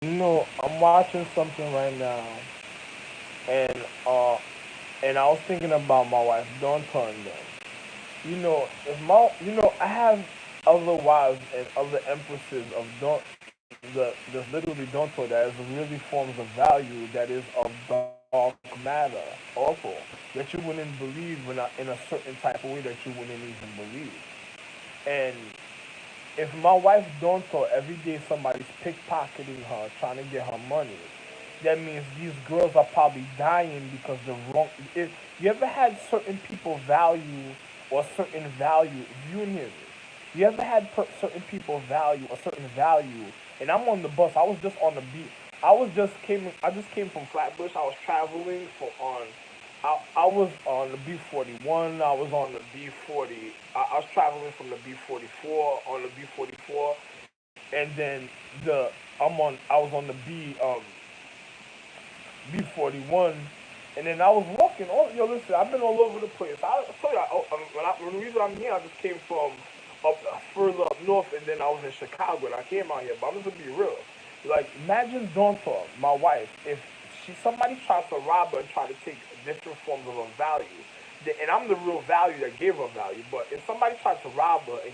I'm watching something right now, and uh, and I was thinking about my wife. Don't turn them. If I have other wives and other empresses of don't there's literally don't that is really forms of value that is of dark matter also that you wouldn't believe in a certain type of way that you wouldn't even believe. And if my wife don't talk every day somebody's pickpocketing her, trying to get her money, that means these girls are probably dying because the wrong. If you ever had certain people value or certain value, if you and hear me, you ever had certain people value a certain value, and I'm on the bus. I was just on the beat. I just came from Flatbush. I was traveling for on. I was on the B41. I was on the B40. I was traveling from the B44 on the B44, and then the I'm on. I was on the B41, and then I was walking. Oh, yo, listen, I've been all over the place. I told you, when the reason I'm here, I just came from up further up north, and then I was in Chicago, and I came out here. But I'm just gonna be real. Like, imagine Donta, my wife, if somebody tries to rob her and try to take different forms of her value, and I'm the real value that gave her value. But if somebody tries to rob her and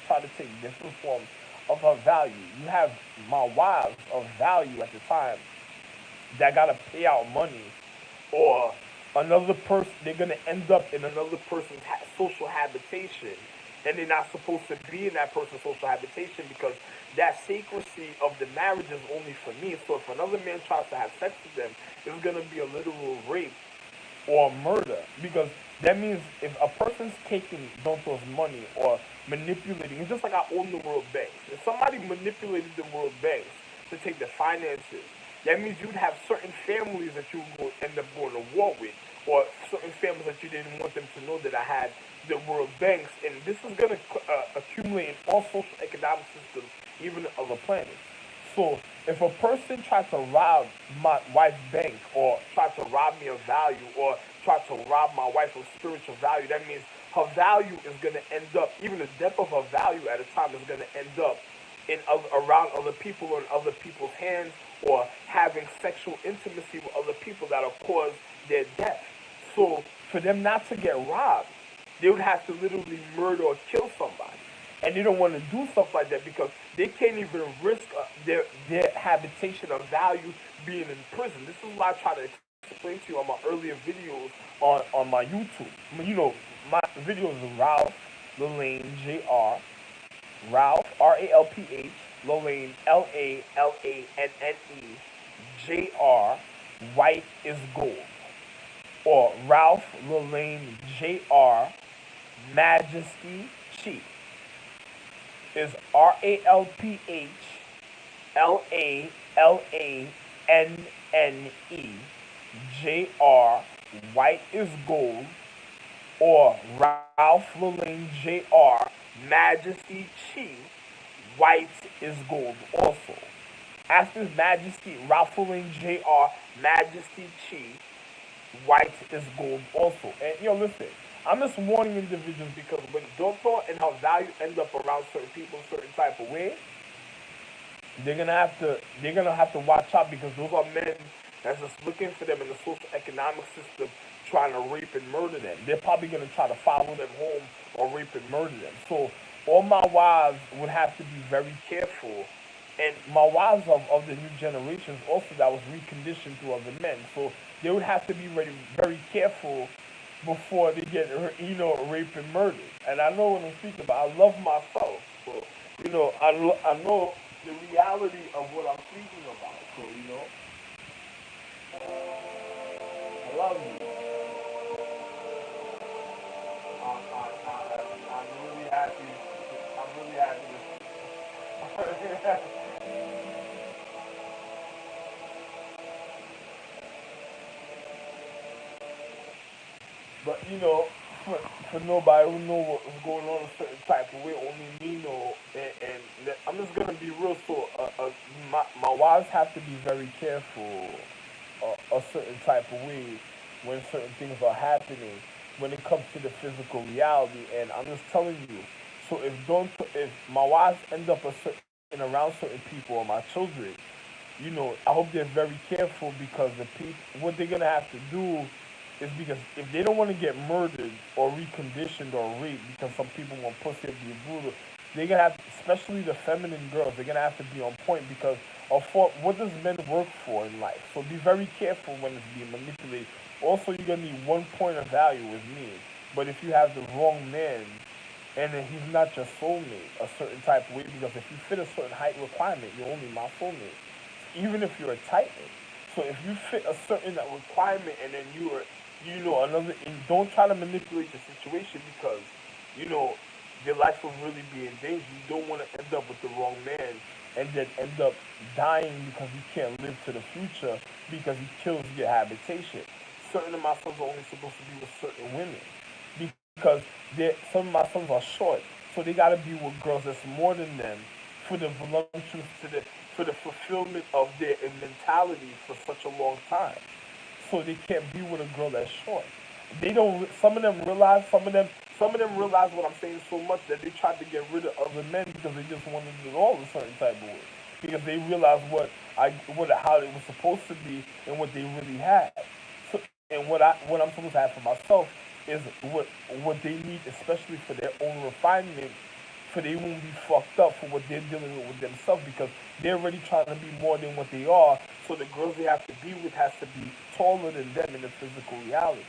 try to take different forms of her value, you have my wives of value at the time that gotta pay out money, or another person, they're gonna end up in another person's social habitation, and they're not supposed to be in that person's social habitation because that secrecy of the marriage is only for me. So if another man tries to have sex with them, it's gonna be a literal rape or murder, because that means if a person's taking Donto's money or manipulating, it's just like I own the world banks. If somebody manipulated the world banks to take the finances, that means you'd have certain families that you would end up going to war with, or certain families that you didn't want them to know that I had the world banks, and this is going to accumulate in all social economic systems, even in other planets. So if a person tried to rob my wife's bank, or tried to rob me of value, or tried to rob my wife of spiritual value, that means her value is going to end up, even the depth of her value at a time is going to end up around other people or in other people's hands, or having sexual intimacy with other people that'll cause their death. So for them not to get robbed, they would have to literally murder or kill somebody. And they don't want to do stuff like that because they can't even risk their habitation of value being in prison. This is what I try to explain to you on my earlier videos on my YouTube. My videos are Ralph Lane Jr. Ralph RALPH Lane LANE JR White is Gold, or Ralph Lane Jr. Majesty Chief is RALPHLALANNE White is Gold, or Ralph Lane Jr. Majesty Chief White is Gold also. After Majesty Ralph Lane Jr. Majesty Chief White is Gold also. And listen, I'm just warning individuals because when Doto and her value end up around certain people certain type of way, they're gonna have to watch out, because those are men that's just looking for them in the social economic system, trying to rape and murder them. They're probably gonna try to follow them home or rape and murder them. So all my wives would have to be very careful, and my wives of the new generations also that was reconditioned through other men. So they would have to be very careful before they get raped and murdered. And I know what I'm speaking about. I love myself, so I know the reality of what I'm speaking about. So I love you. I'm really happy. I'm really happy. But for, for nobody who know what was going on a certain type of way, only me know. And I'm just gonna be real. So my wives have to be very careful a certain type of way when certain things are happening when it comes to the physical reality. And I'm just telling you. So if my wives end up around certain people or my children, I hope they're very careful because what they're gonna have to do is because if they don't want to get murdered or reconditioned or raped because some people want pussy or be brutal, they're gonna have, especially the feminine girls, they're gonna have to be on point because for what does men work for in life? So be very careful when it's being manipulated. Also, you're gonna need one point of value as needed. But if you have the wrong man and then he's not your soulmate a certain type of way because if you fit a certain height requirement, you're only my soulmate. Even if you're a titan. So if you fit a certain requirement and then another, and don't try to manipulate the situation because, you know, your life will really be in danger. You don't want to end up with the wrong man and then end up dying because you can't live to the future because he kills your habitation. Certain of my sons are only supposed to be with certain women because some of my sons are short, so they gotta be with girls that's more than them for the voluptuous for the fulfillment of their mentality for such a long time. So they can't be with a girl that's short. They don't. Some of them realize what I'm saying so much that they tried to get rid of other men because they just wanted it all a certain type of way. Because they realized how it was supposed to be and what they really had. So, and what I'm supposed to have for myself is what they need, especially for their own refinement, for they won't be fucked up for what they're dealing with themselves because they're already trying to be more than what they are. So the girls they have to be with has to be taller than them in the physical reality.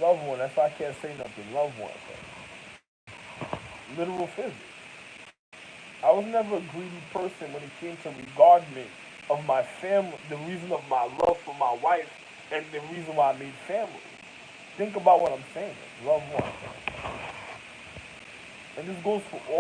Love one. That's why I can't say nothing. Love one. Literal physics. I was never a greedy person when it came to regardment of my family, the reason of my love for my wife, and the reason why I made family. Think about what I'm saying. Love one. And this goes for all.